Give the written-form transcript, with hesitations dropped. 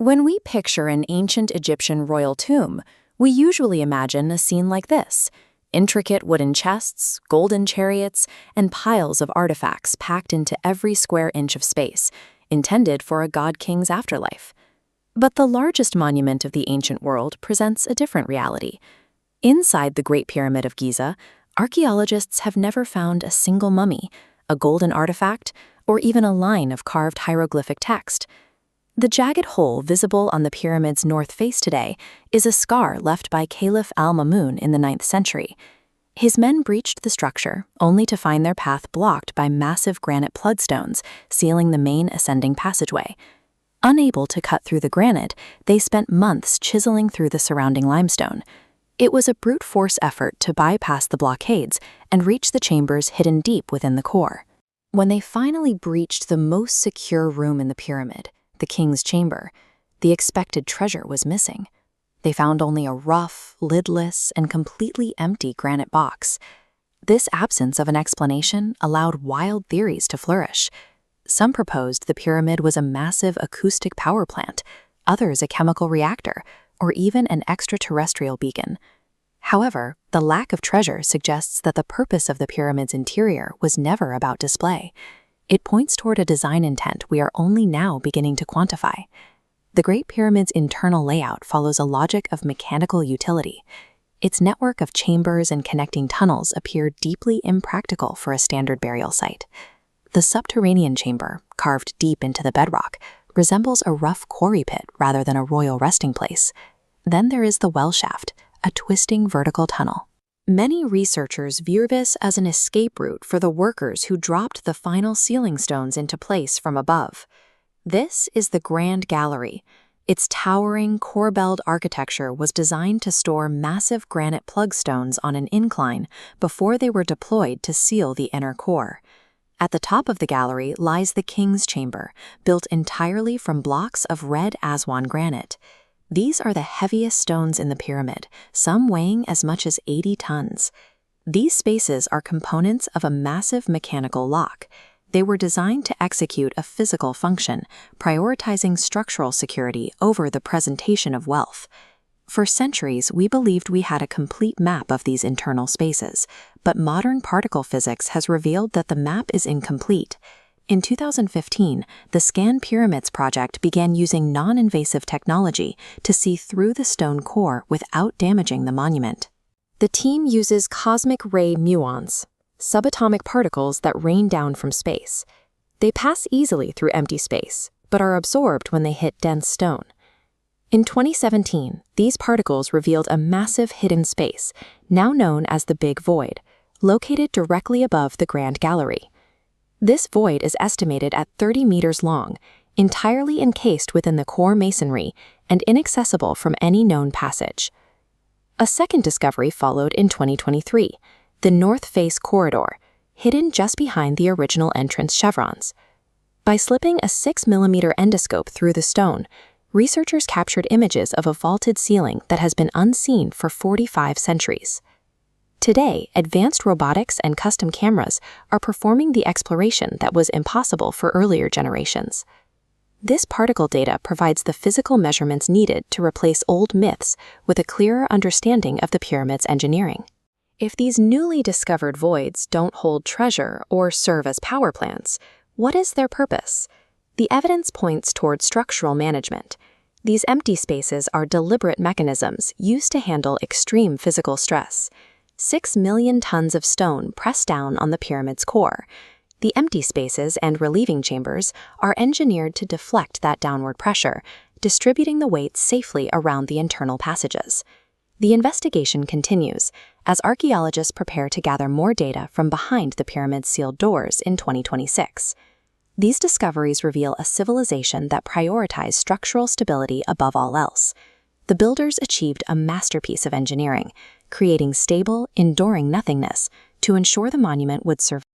When we picture an ancient Egyptian royal tomb, we usually imagine a scene like this: intricate wooden chests, golden chariots, and piles of artifacts packed into every square inch of space, intended for a god-king's afterlife. But the largest monument of the ancient world presents a different reality. Inside the Great Pyramid of Giza, archaeologists have never found a single mummy, a golden artifact, or even a line of carved hieroglyphic text. The jagged hole visible on the pyramid's north face today is a scar left by Caliph al-Mamun in the 9th century. His men breached the structure, only to find their path blocked by massive granite floodstones, sealing the main ascending passageway. Unable to cut through the granite, they spent months chiseling through the surrounding limestone. It was a brute force effort to bypass the blockades and reach the chambers hidden deep within the core. When they finally breached the most secure room in the pyramid, the king's chamber, the expected treasure was missing. They found only a rough, lidless, and completely empty granite box. This absence of an explanation allowed wild theories to flourish. Some proposed the pyramid was a massive acoustic power plant, others a chemical reactor, or even an extraterrestrial beacon. However, the lack of treasure suggests that the purpose of the pyramid's interior was never about display. It points toward a design intent we are only now beginning to quantify. The Great Pyramid's internal layout follows a logic of mechanical utility. Its network of chambers and connecting tunnels appear deeply impractical for a standard burial site. The subterranean chamber, carved deep into the bedrock, resembles a rough quarry pit rather than a royal resting place. Then there is the well shaft, a twisting vertical tunnel. Many researchers view this as an escape route for the workers who dropped the final ceiling stones into place from above. This is the Grand Gallery. Its towering, corbelled architecture was designed to store massive granite plug stones on an incline before they were deployed to seal the inner core. At the top of the gallery lies the King's Chamber, built entirely from blocks of red Aswan granite. These are the heaviest stones in the pyramid, some weighing as much as 80 tons. These spaces are components of a massive mechanical lock. They were designed to execute a physical function, prioritizing structural security over the presentation of wealth. For centuries, we believed we had a complete map of these internal spaces, but modern particle physics has revealed that the map is incomplete. In 2015, the ScanPyramids project began using non-invasive technology to see through the stone core without damaging the monument. The team uses cosmic ray muons, subatomic particles that rain down from space. They pass easily through empty space, but are absorbed when they hit dense stone. In 2017, these particles revealed a massive hidden space, now known as the Big Void, located directly above the Grand Gallery. This void is estimated at 30 meters long, entirely encased within the core masonry and inaccessible from any known passage. A second discovery followed in 2023, the North Face Corridor, hidden just behind the original entrance chevrons. By slipping a 6mm endoscope through the stone, researchers captured images of a vaulted ceiling that has been unseen for 45 centuries. Today, advanced robotics and custom cameras are performing the exploration that was impossible for earlier generations. This particle data provides the physical measurements needed to replace old myths with a clearer understanding of the pyramid's engineering. If these newly discovered voids don't hold treasure or serve as power plants, what is their purpose? The evidence points toward structural management. These empty spaces are deliberate mechanisms used to handle extreme physical stress. 6 million tons of stone pressed down on the pyramid's core. The empty spaces and relieving chambers are engineered to deflect that downward pressure, distributing the weight safely around the internal passages. The investigation continues as archaeologists prepare to gather more data from behind the pyramid's sealed doors in 2026. These discoveries reveal a civilization that prioritized structural stability above all else. The builders achieved a masterpiece of engineering, creating stable, enduring nothingness to ensure the monument would survive